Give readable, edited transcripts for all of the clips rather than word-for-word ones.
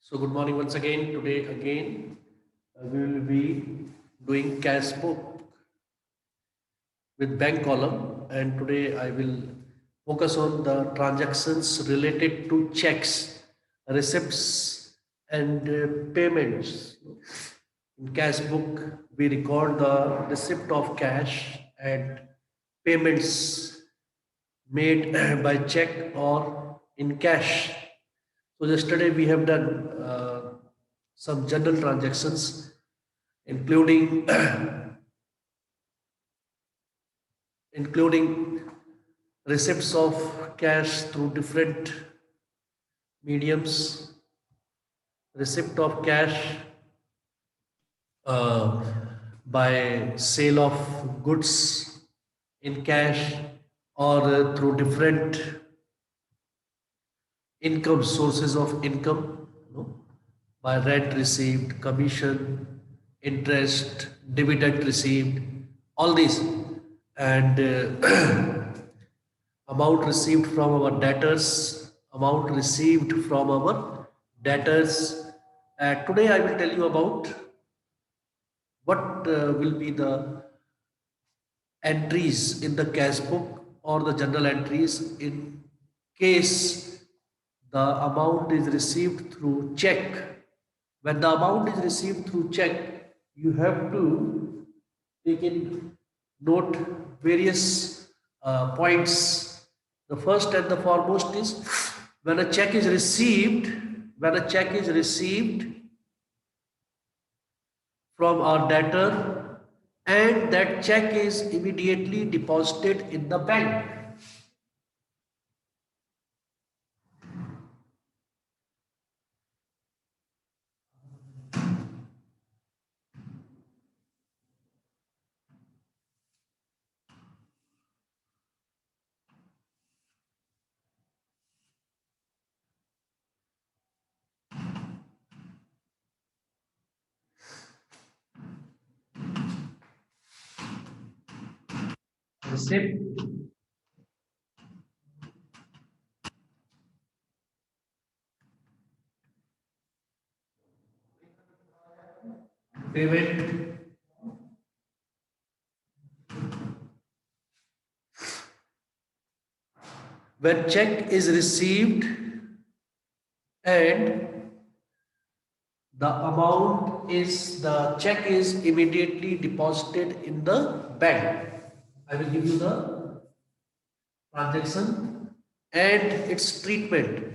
So good morning once again. Today again we will be doing cash book with bank column, and today I will focus on the transactions related to checks, receipts and payments. In cash book we record the receipt of cash and payments made by check or in cash. So yesterday we have done some general transactions, including including receipts of cash through different mediums, receipt of cash uh, by sale of goods in cash, or through different income sources of income, by rent received, commission, interest, dividend received, all these, and amount received from our debtors, amount received from our debtors. Today I will tell you about what will be the entries in the cash book or the journal entries in case the amount is received through check. When the amount is received through check, you have to take in note various points. The first and the foremost is when a check is received, when a check is received from our debtor and that check is immediately deposited in the bank. Receipt, payment, when check is received and the check is immediately deposited in the bank. I will give you the transaction and its treatment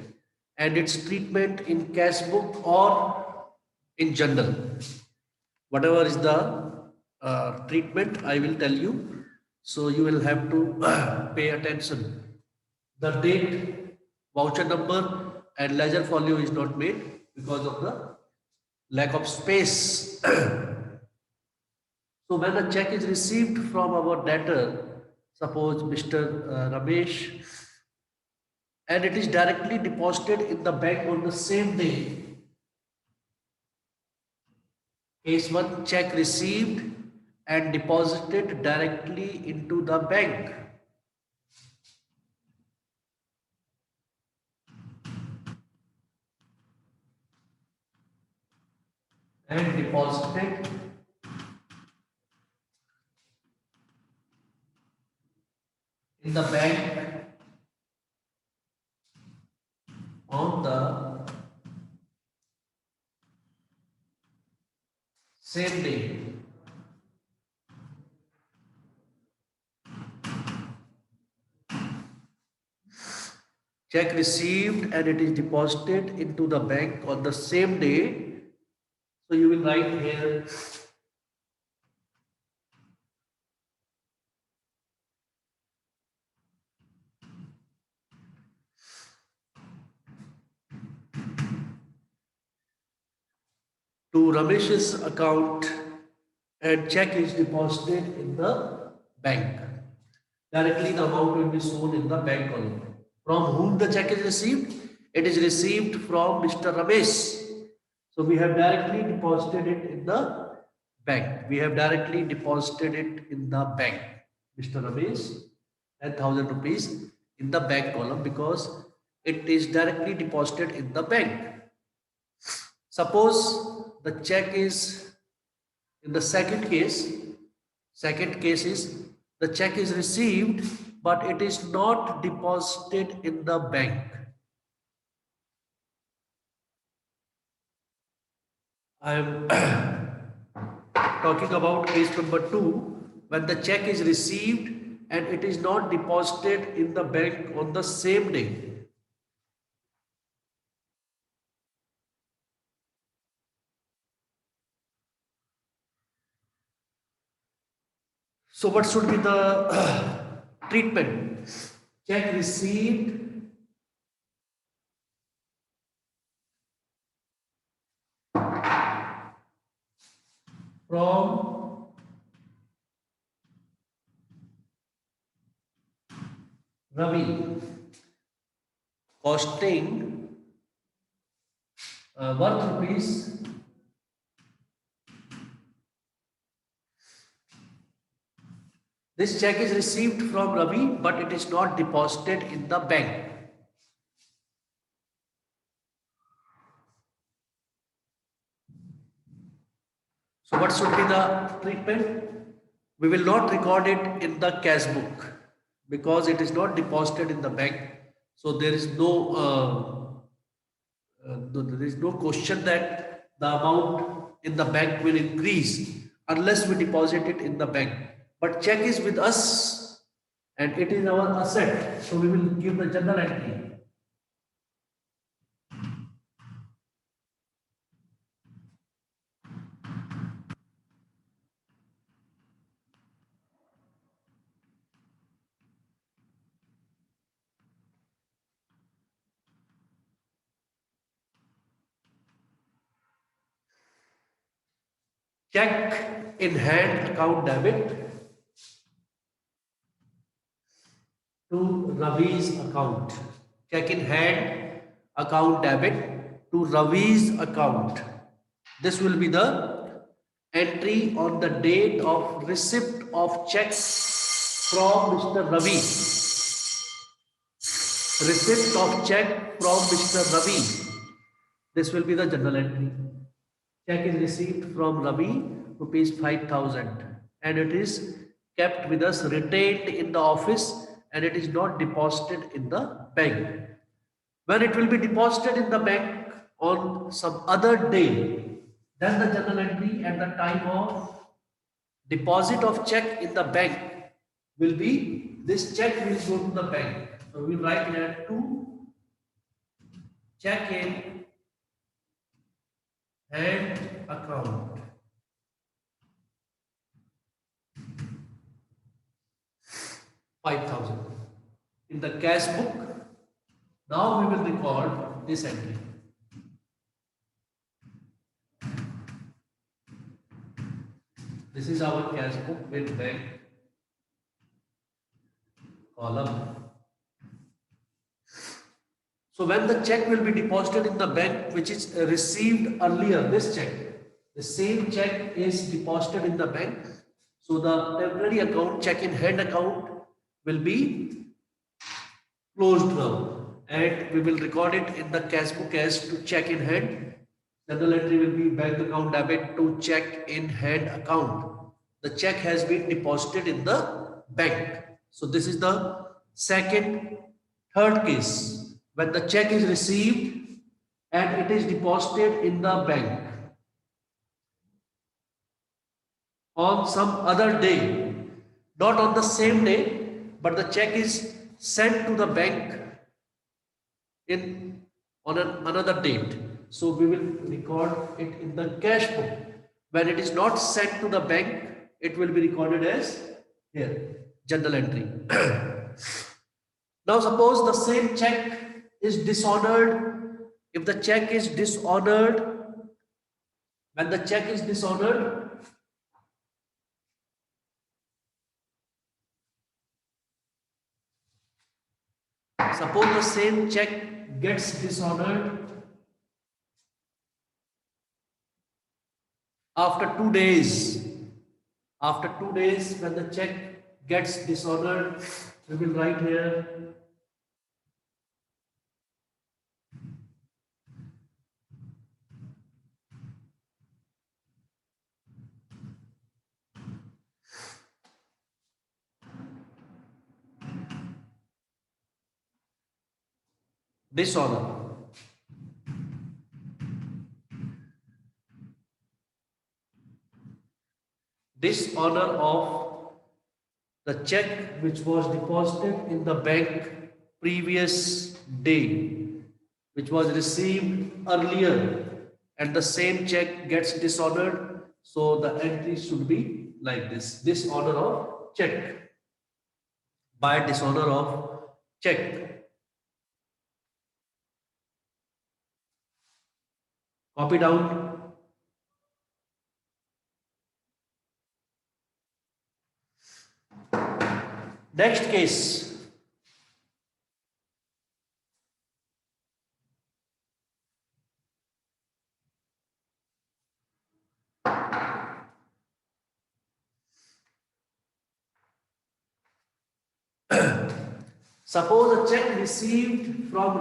in cash book or in journal. Whatever is the treatment, I will tell you, so you will have to pay attention. The date, voucher number and ledger folio is not made because of the lack of space. So when a check is received from our debtor, suppose Mr. Ramesh, and it is directly deposited in the bank on the same day. Case 1, check received and deposited directly into the bank. And deposited in the bank on the same day. Check received and it is deposited into the bank on the same day. So you will write here to Ramesh's account and check is deposited in the bank. Directly the amount will be shown in the bank column. From whom the check is received? It is received from Mr. Ramesh. So we have directly deposited it in the bank. We have directly deposited it in the bank. Mr. Ramesh, 10,000 rupees in the bank column because it is directly deposited in the bank. Suppose the check is in the second case. Second case is the check is received, but it is not deposited in the bank. I am talking about case number 2, when the check is received and it is not deposited in the bank on the same day. So what should be the treatment? Check received from Ravi, costing worth rupees 'This check is received from Ravi, but it is not deposited in the bank. So what should be the treatment? We will not record it in the cash book because it is not deposited in the bank. So there is no question that the amount in the bank will increase unless we deposit it in the bank. But check is with us and it is our asset. So we will give the journal entry. Check in hand account debit to Ravi's account. Check in hand account debit to Ravi's account. This will be the entry on the date of receipt of check from Mr. Ravi. Receipt of check from Mr. Ravi. This will be the journal entry. Check is received from Ravi, rupees 5,000, and it is kept with us, retained in the office, and it is not deposited in the bank. When it will be deposited in the bank on some other day, then the journal entry at the time of deposit of check in the bank will be, this check will go to the bank. So we write here to check in hand account. $5,000 in the cash book. Now we will record this entry. This is our cash book with bank column. So when the check will be deposited in the bank which is received earlier, this check, the same check is deposited in the bank. So the temporary account, check in hand account, will be closed now, and we will record it in the cash book as to check in hand. Journal entry will be bank account debit to check in hand account. The check has been deposited in the bank. So this is the third case, when the check is received and it is deposited in the bank on some other day, not on the same day, but the check is sent to the bank on another date. So we will record it in the cash book. When it is not sent to the bank, it will be recorded as here, journal entry. Now suppose the same check is dishonored. If the check is dishonored, when the check is dishonored, suppose the same check gets dishonored after 2 days. After 2 days, when the check gets dishonored, we will write here dishonor. Dishonor of the check which was deposited in the bank previous day, which was received earlier, and the same check gets dishonored. So the entry should be like this: dishonor of check, by dishonor of check. Copy down. Next case. Suppose a check received from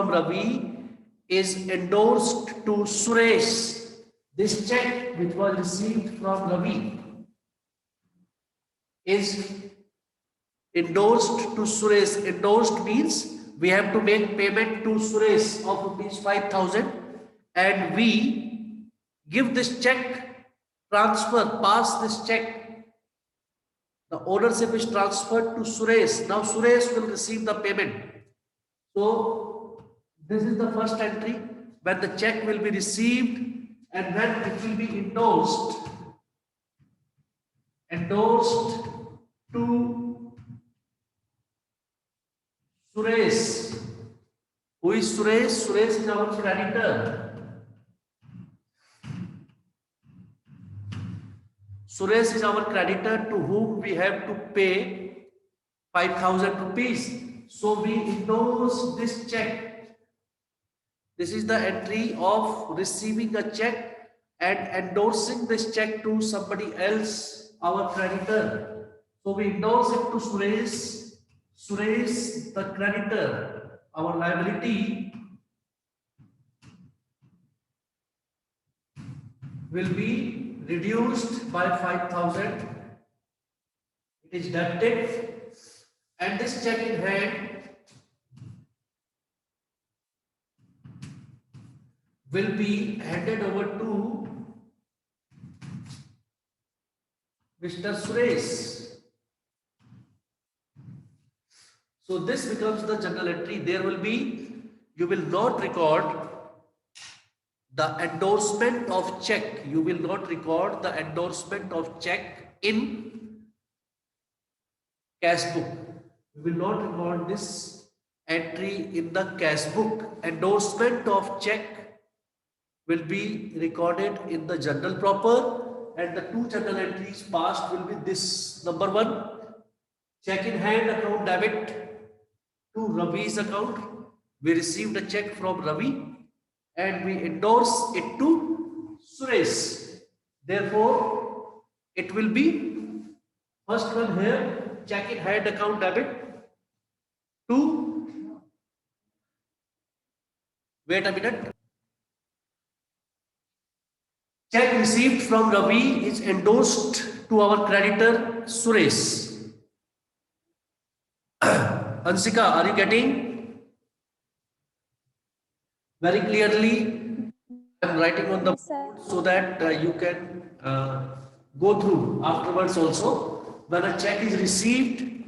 Ravi is endorsed to Suresh. This check which was received from Ravi is endorsed to Suresh. Endorsed means we have to make payment to Suresh of rupees 5,000 and we give this check, pass this check. The ownership is transferred to Suresh. Now Suresh will receive the payment. So this is the first entry when the check will be received and when it will be endorsed to Suresh. Who is Suresh? Suresh is our creditor. Suresh is our creditor to whom we have to pay 5,000 rupees. So we endorse this check. This is the entry of receiving a check and endorsing this check to somebody else, our creditor. So we endorse it to Suresh. Suresh, the creditor, our liability will be reduced by 5,000. It is debited and this check in hand will be handed over to Mr. Suresh. So this becomes the journal entry. You will not record the endorsement of check. You will not record the endorsement of check in cash book. We will not record this entry in the cash book. Endorsement of check will be recorded in the journal proper, and the two journal entries passed will be this. Number one, check in hand account debit to Ravi's account. We received a check from Ravi and we endorse it to Suresh. Therefore, it will be first one here, check in hand account debit to, wait a minute. Check received from Ravi is endorsed to our creditor Suresh. Ansika, are you getting? Very clearly, I am writing on the board so that you can go through afterwards also. When a check is received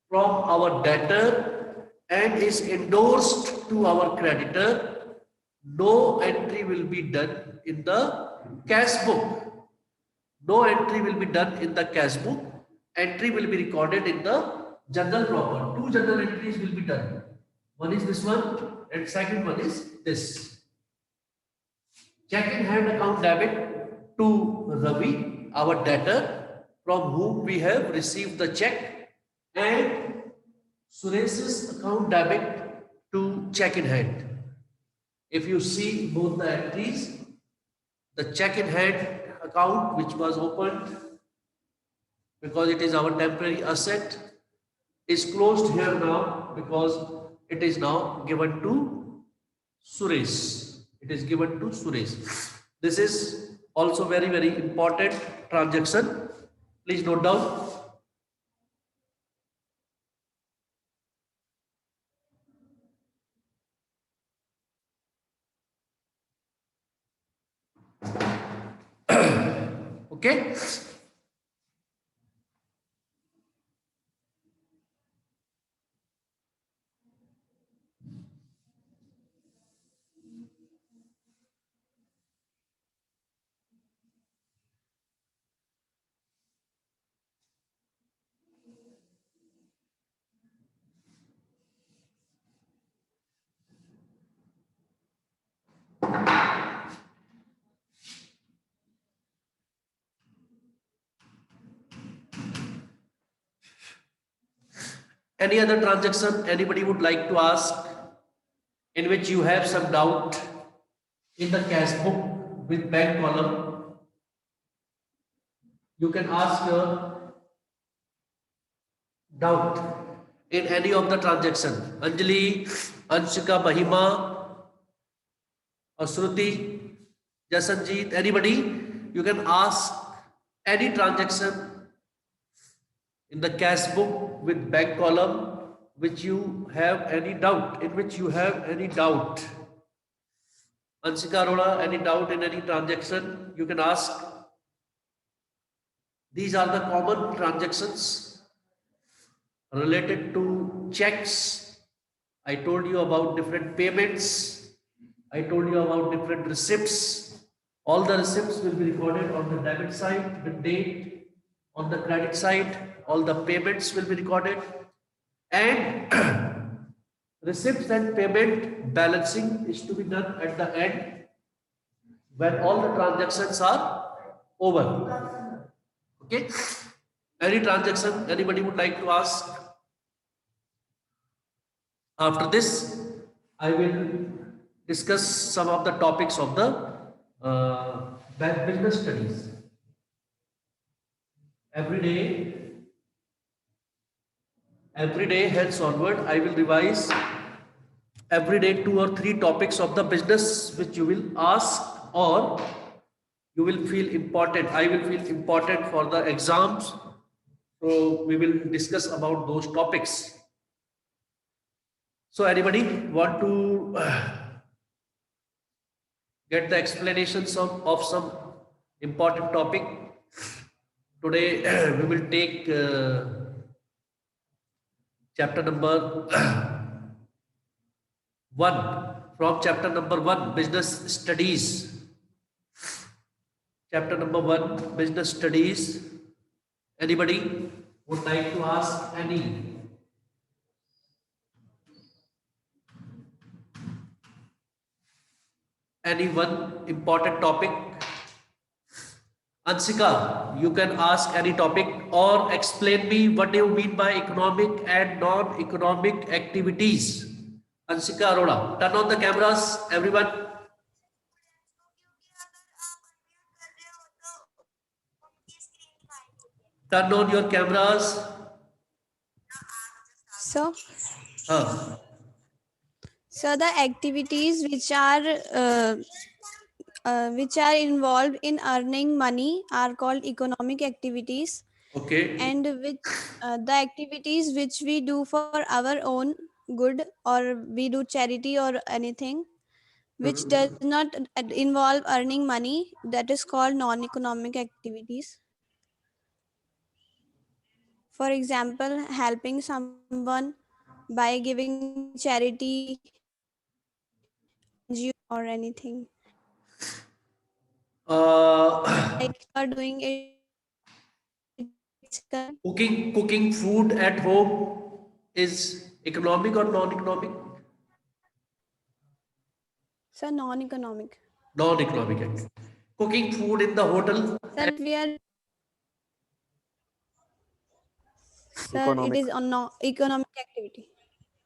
from our debtor and is endorsed to our creditor, no entry will be done in the cash book. No entry will be done in the cash book. Entry will be recorded in the journal proper. Two journal entries will be done. One is this one and second one is this. Check in hand account debit to Ravi, our debtor, from whom we have received the check, and Suresh's account debit to check in hand. If you see both the entries, the check in hand account which was opened because it is our temporary asset is closed here now because it is now given to Suresh. It is given to Suresh. This is also very, very important transaction. Please note down. Okay. Any other transaction anybody would like to ask in which you have some doubt in the cash book with bank column? You can ask your doubt in any of the transaction. Anjali, Anshika, Mahima, or Shruti, Jasanjeet, anybody, you can ask any transaction in the cash book with bank column which you have any doubt, in which you have any doubt. Anshika Arora, any doubt in any transaction, you can ask. These are the common transactions related to checks. I told you about different payments. I told you about different receipts. All the receipts will be recorded on the debit side with date. On the credit side, all the payments will be recorded. And receipts and payment balancing is to be done at the end when all the transactions are over. Okay. Any transaction anybody would like to ask? After this, I will discuss some of the topics of the business studies. Every day hence onward, I will revise every day 2 or 3 topics of the business which you will ask or you will feel important. I will feel important for the exams. So we will discuss about those topics. So anybody want to get the explanations of some important topic? Today we will take chapter number 1. From chapter number 1, business studies. Chapter number 1, business studies. Anybody would like to ask any one important topic? Ansika, you can ask any topic or explain me what do you mean by economic and non-economic activities. Ansika Arora, turn on the cameras, everyone. Turn on your cameras. So, Huh. so the activities which are involved in earning money are called economic activities, Okay. and which the activities which we do for our own good, or we do charity or anything which does not involve earning money, that is called non-economic activities. For example, helping someone by giving charity, NGO or anything. Like you are doing it, Cooking food at home is economic or non-economic? so non-economic. Non-economic activity. Cooking food in the hotel. Sir, we are sir, it Economic. is on no economic activity.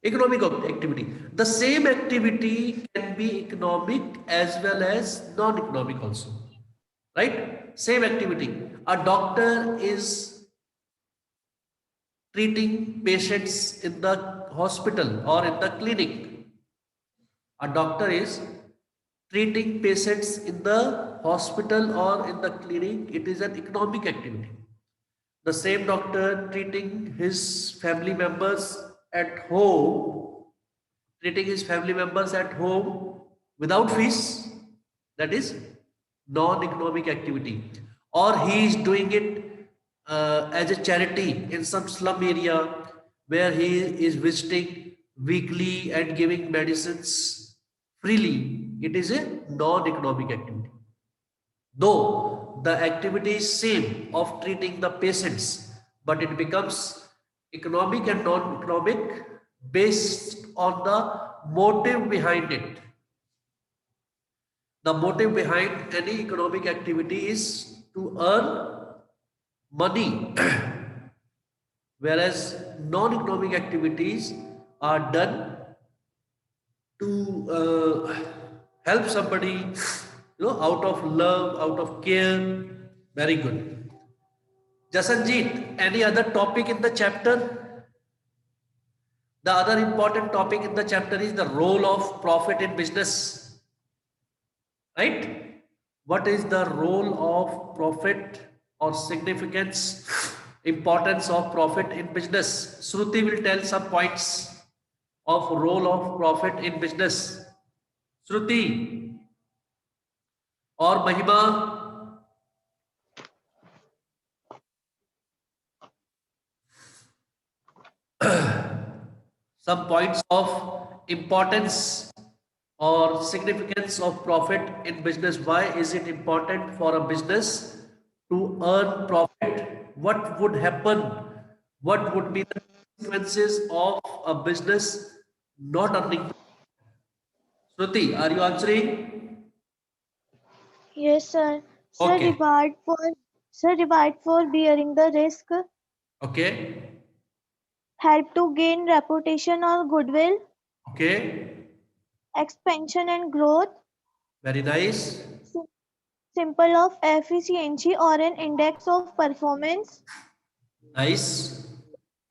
Economic activity. The same activity can be economic as well as non-economic also. Right? Same activity. A doctor is treating patients in the hospital or in the clinic. A doctor is treating patients in the hospital or in the clinic. It is an economic activity. The same doctor treating his family members at home, without fees, that is non-economic activity, or he is doing it as a charity in some slum area where he is visiting weekly and giving medicines freely. It is a non-economic activity. Though the activity is same of treating the patients, but it becomes economic and non-economic based on the motive behind it. The motive behind any economic activity is to earn money, whereas non-economic activities are done to help somebody, out of love, out of care. Very good. Jasanjeet, any other topic in the chapter? The other important topic in the chapter is the role of profit in business. Right? What is the role of profit or significance, importance of profit in business? Shruti will tell some points of role of profit in business. Shruti or Mahima? Some points of importance or significance of profit in business. Why is it important for a business to earn profit? What would happen? What would be the consequences of a business not earning? Shruti, are you answering? Yes, sir. Sir, Okay. reward for bearing the risk, Okay. help to gain reputation or goodwill, Okay. expansion and growth, Very nice. sim- simple of efficiency or an index of performance, Nice.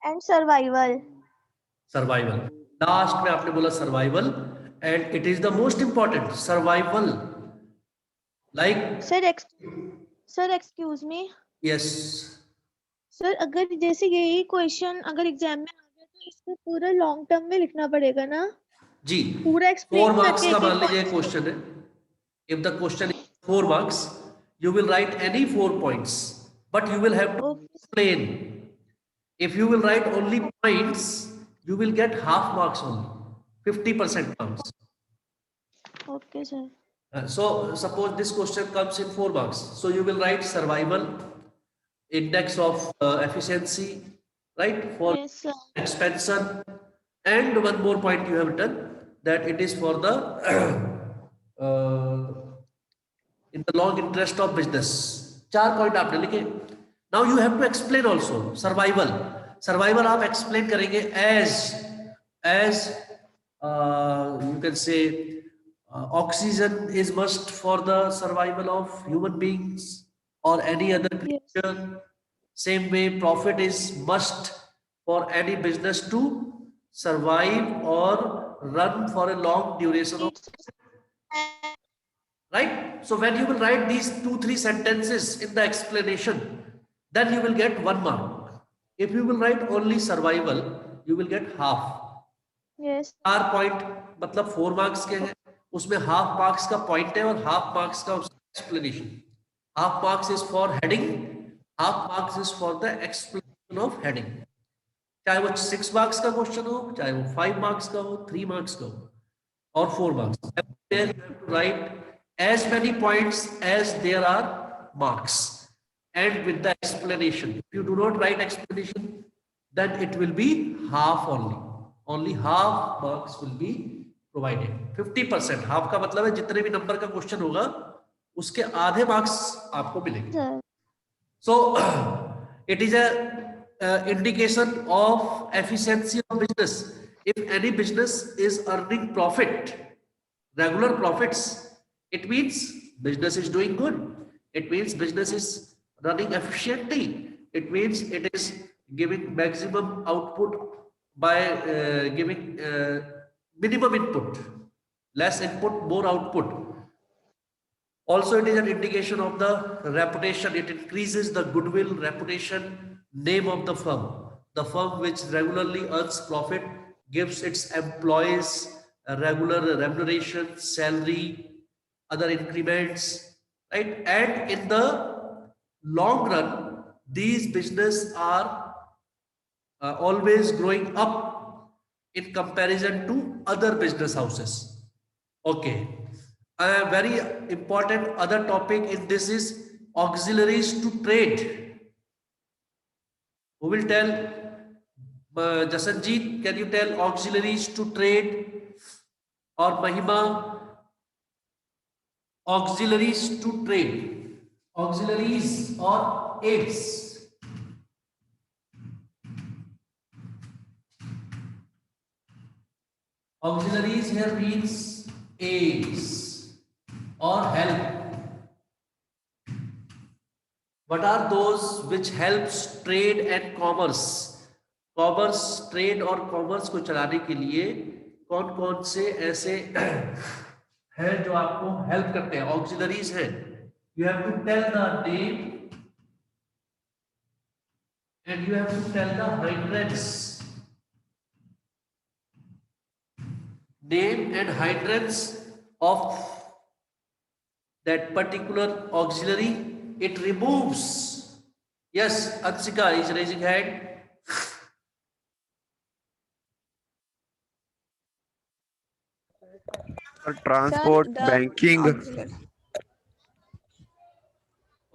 and survival. Survival last में आपने बोला survival and it is the most important survival like sir sir excuse me yes sir, अगर जैसे यही question अगर exam में आ गया तो इसको पूरा लॉन्ग टर्म में लिखना पड़ेगा ना, जी पूरा 4 एक्सप्लेन मार्क्स करके का एक मान एक लीजिए पॉइंट। क्वेश्चन है if the question is 4 marks you will write any 4 points but you will have to explain. If you will write only points you will get half marks only, 50% marks. Okay sir. So suppose this question comes in 4 marks. So you will write survival, index of efficiency, right? For yes sir. expansion, and one more point you have done that it is for the in the long interest of business. 4 point आपने लिखे. Now you have to explain also survival. Survival आप explain करेंगे as you can say oxygen is must for the survival of human beings or any other creature. Same way profit is must for any business to survive or run for a long duration of right. So when you will write these 2-3 sentences in the explanation, then you will get 1 mark. If you will write only survival, you will get half. Yes 4 point मतलब 4 marks के हैं, उसमें half marks का point है और half marks का explanation. Half marks is for heading, half marks is for the explanation of heading. चाहे वो 6 marks का question हो, चाहे वो 5 marks का हो, 3 marks का हो, or 4 marks. There you have to write as many points as there are marks and with the explanation. If you do not write explanation, then it will be half only. Only half marks will be provided. 50%. half का मतलब है जितने भी number का question होगा उसके आधे marks आपको मिलेंगे. Sir. So it is a indication of efficiency of business. If any business is earning profit, regular profits, it means business is doing good. It means business is running efficiently. It means it is giving maximum output by giving minimum input, less input, more output. Also, it is an indication of the reputation. It increases the goodwill, reputation, name of the firm. The firm which regularly earns profit gives its employees a regular remuneration, salary, other increments, right? And in the long run, these business are always growing up in comparison to other business houses. Okay. A very important other topic in this is auxiliaries to trade. Who will tell? Jasanjeet, can you tell auxiliaries to trade? Or Mahima, auxiliaries to trade? Auxiliaries or aids? Auxiliaries here means aids or help. What are those which helps trade and commerce? Commerce, trade और commerce को चलाने के लिए कौन कौन से ऐसे हैं जो आपको हेल्प करते हैं? ऑक्सिलरीज हैं. You have to tell the name and you have to tell the hindrance. Name and hindrance of that particular auxiliary. It removes. Yes, Ansika is raising hand. Transport, Sir, the banking, auxiliary.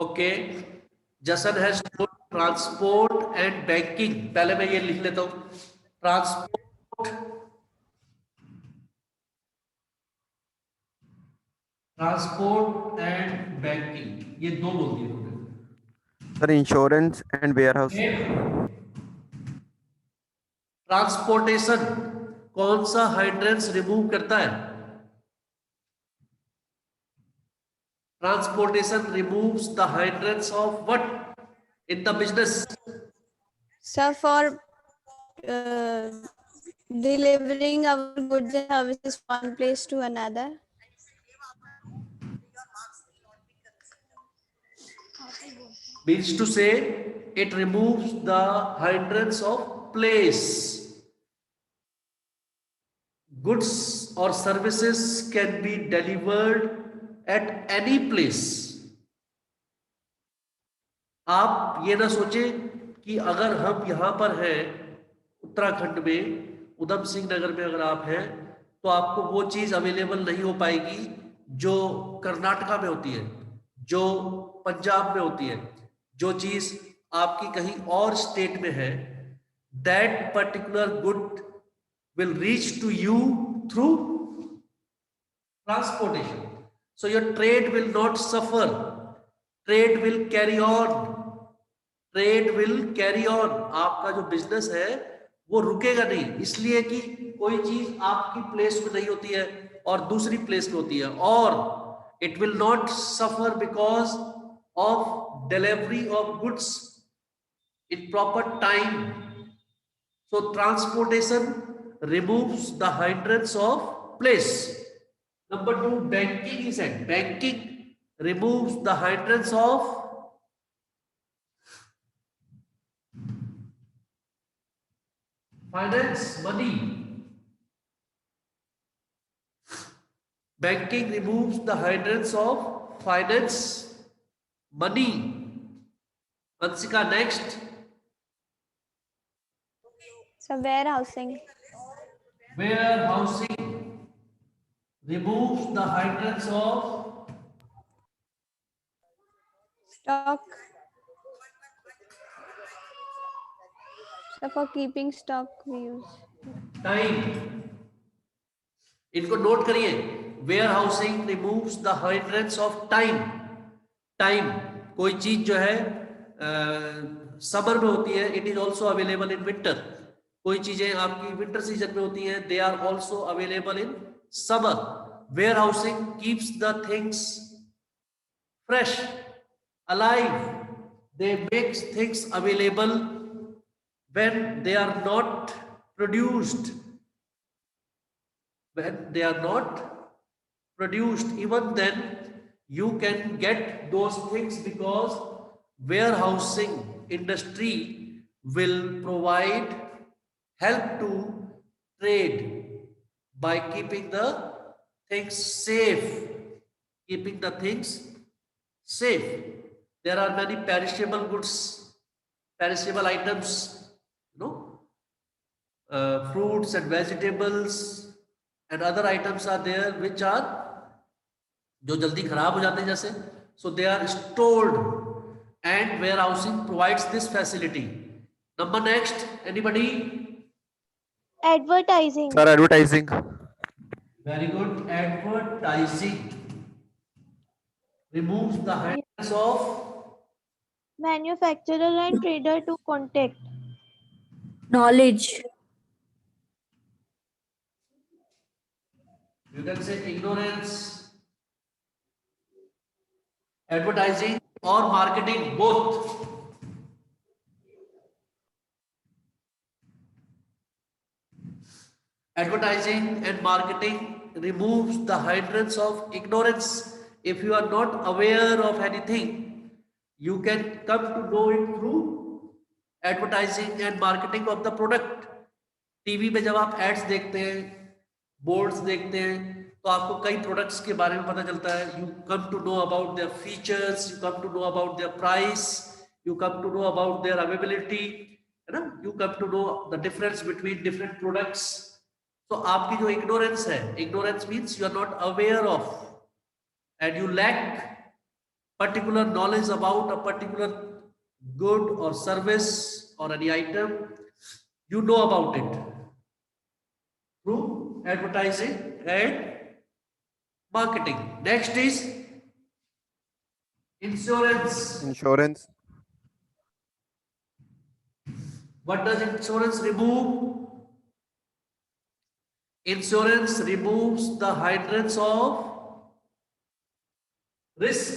Okay. Jason has told transport and banking. पहले मैं ये लिख लेता हूँ. Transport and banking, ये दो बोल दिए तुमने. sir, insurance and warehouse. Transportation कौन सा हाइड्रेंस रिमूव करता है? Transportation removes the hindrance of what in the business? Sir, for delivering our goods and services from one place to another. Means to say it removes the hindrance of place. Goods or services can be delivered at any place. आप ये ना सोचे कि अगर हम यहाँ पर हैं उत्तराखंड में, उधम सिंह नगर में अगर आप हैं तो आपको वो चीज अवेलेबल नहीं हो पाएगी जो कर्नाटका में होती है, जो पंजाब में होती है, जो चीज आपकी कहीं और स्टेट में है. That particular good will reach to you through transportation. So your trade will not suffer. Trade will carry on. Trade will carry on. आपका जो बिजनेस है वो रुकेगा नहीं, इसलिए कि कोई चीज आपकी प्लेस में नहीं होती है और दूसरी प्लेस में होती है. और it will not suffer because of delivery of goods in proper time. So transportation removes the hindrance of place. Number 2, banking is at. Banking removes the hindrance of finance, money. Banking removes the hindrance of finance, money. Ansika, next. So warehousing. Warehousing removes the hindrance of Stock. So for keeping stock we use. time. इनको note करिए. Warehousing removes the hindrance of time. Time, कोई चीज जो है summer में होती है, it is also available in winter. कोई चीजें आपकी विंटर सीजन में होती हैं, they are also available in summer. Warehousing keeps the things fresh, alive. They make things available when they are not produced. When they are not produced, even then you can get those things because warehousing industry will provide help to trade by keeping the things safe, keeping the things safe. There are many perishable goods, perishable items, fruits and vegetables and other items are there which are जो जल्दी खराब हो जाते हैं जैसे, so they are stored and warehousing provides this facility. Number next, anybody? Advertising. Sir, advertising. Very good. Advertising removes the hindrance of Manufacturer and trader to contact. Knowledge. you can say ignorance. Advertising or marketing, both. Advertising and marketing removes the hindrance of ignorance. If you are not aware of anything, you can come to know it through advertising and marketing of the product. TV पे जब आप ads देखते हैं, boards देखते हैं, तो आपको कई प्रोडक्ट्स के बारे में पता चलता है. You come to know about their features, you come to know about their price, you come to know about their availability, है ना. You come to know the difference between different products. तो आपकी जो इग्नोरेंस है, ignorance means you are not aware of and you lack particular knowledge about a particular good और service और any item. You know about it through advertising and marketing. Next is insurance. Insurance. What does insurance remove? Insurance removes the hindrance of risk.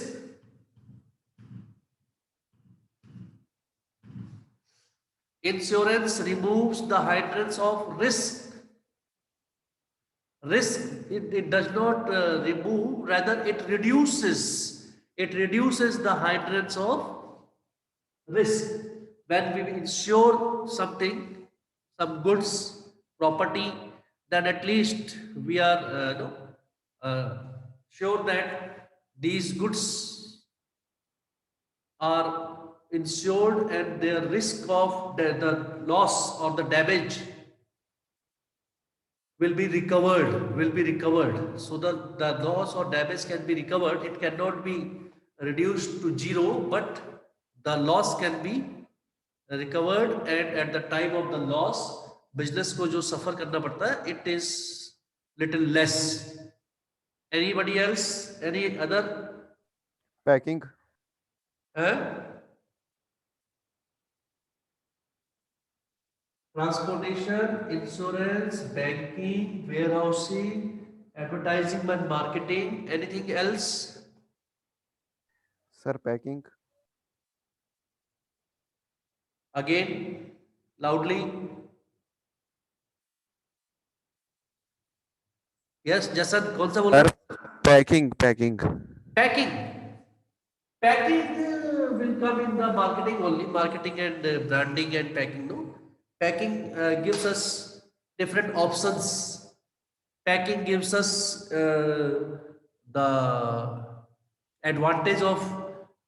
Insurance removes the hindrance of risk. Risk, it does not remove, rather it reduces. It reduces the hindrance of risk. When we insure something, some goods, property, then at least we are sure that these goods are insured and their risk of the loss or the damage will be recovered. So the loss or damage can be recovered. It cannot be reduced to zero, but the loss can be recovered, and at the time of the loss, business को जो suffer करना पड़ता है, it is little less. Anybody else? Any other? Packing. Transportation, insurance, banking, warehousing, advertising and marketing. Anything else? Sir, packing. Again, loudly. Yes, Jason, कौन सा बोला? Sir, packing. Packing. Packing will come in the marketing only. Marketing and branding and packing, no? Packing gives us different options. Packing gives us the advantage of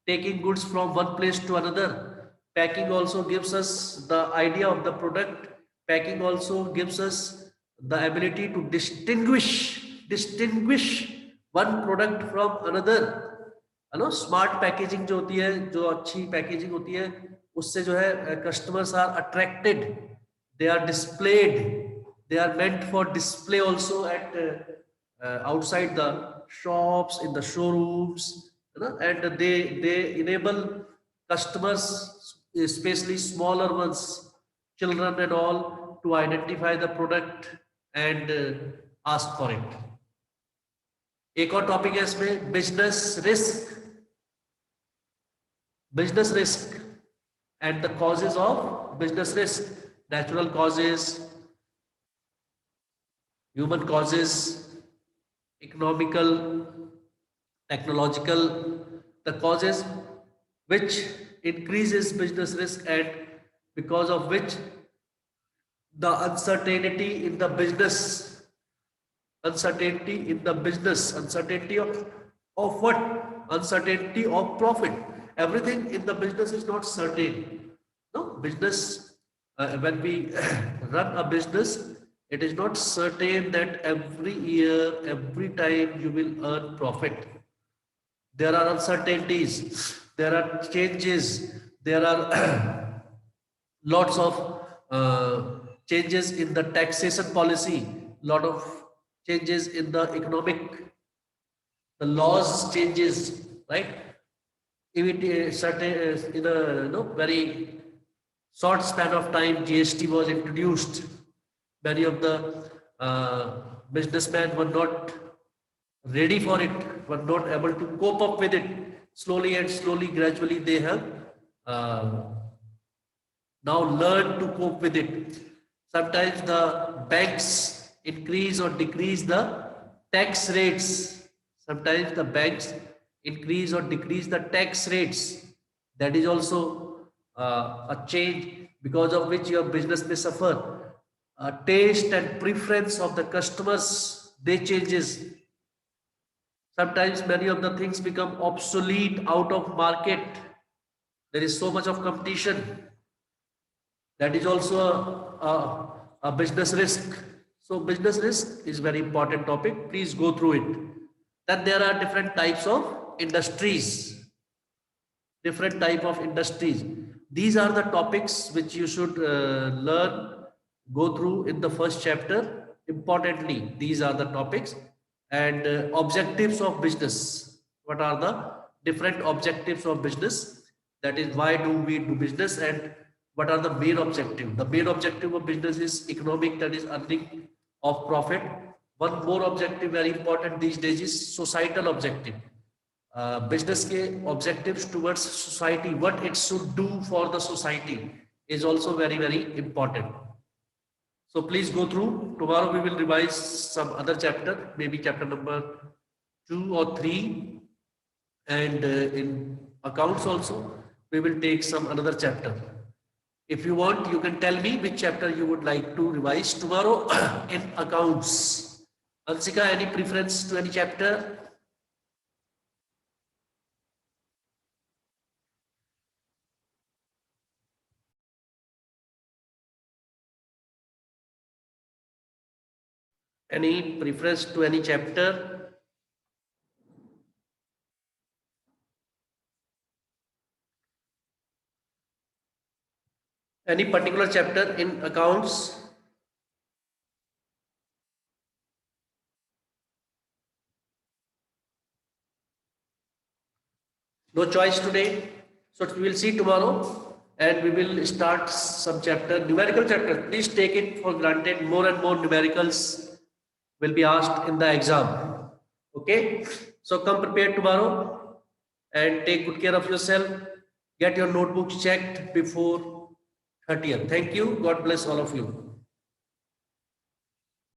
taking goods from one place to another. Packing also gives us the idea of the product. Packing also gives us the ability to distinguish one product from another. है ना, smart packaging जो होती है, जो अच्छी packaging होती है, उससे जो है customers are attracted, they are displayed, they are meant for display also at outside the shops, in the showrooms, है ना, and they enable customers, specially smaller ones, children and all, to identify the product and ask for it. एक और topic है इसमें, business risk. Business risk and the causes of business risk: natural causes, human causes, economical, technological. The causes which increases business risk and because of which the uncertainty in the business, uncertainty of what? uncertainty of profit. Everything in the business is not certain. No, business, when we run a business, it is not certain that every year, every time you will earn profit. There are uncertainties, there are changes, there are lots of changes in the taxation policy, lot of changes in the economic, the laws changes, right? If it is certain in a very short span of time, GST was introduced. Many of the businessmen were not ready for it, were not able to cope up with it. Slowly and slowly, gradually, they have now learned to cope with it. Sometimes the banks increase or decrease the tax rates. Sometimes the banks increase or decrease the tax rates. That is also a change because of which your business may suffer. Taste and preference of the customers, they changes. Sometimes many of the things become obsolete, out of market. There is so much of competition. That is also a business risk. So business risk is very important topic. Please go through it. Then there are different types of industries. Different type of industries. These are the topics which you should learn, go through in the first chapter. Importantly, these are the topics and objectives of business. What are the different objectives of business? That is, why do we do business and what are the main objective? The main objective of business is economic, that is earning of profit. One more objective very important these days is societal objective. Business ke objectives towards society, what it should do for the society is also very, very important. So please go through. Tomorrow we will revise some other chapter, maybe chapter number 2 or 3. And in accounts also, we will take some another chapter. If you want, you can tell me which chapter you would like to revise tomorrow in accounts. Ansika, any preference to any chapter? Any preference to any chapter? Any particular chapter in accounts? No choice today. So we will see tomorrow and we will start some chapter, numerical chapter. Please take it for granted. More and more numericals will be asked in the exam. Okay. So come prepared tomorrow and take good care of yourself. Get your notebooks checked before 30th. Thank you. God bless all of you.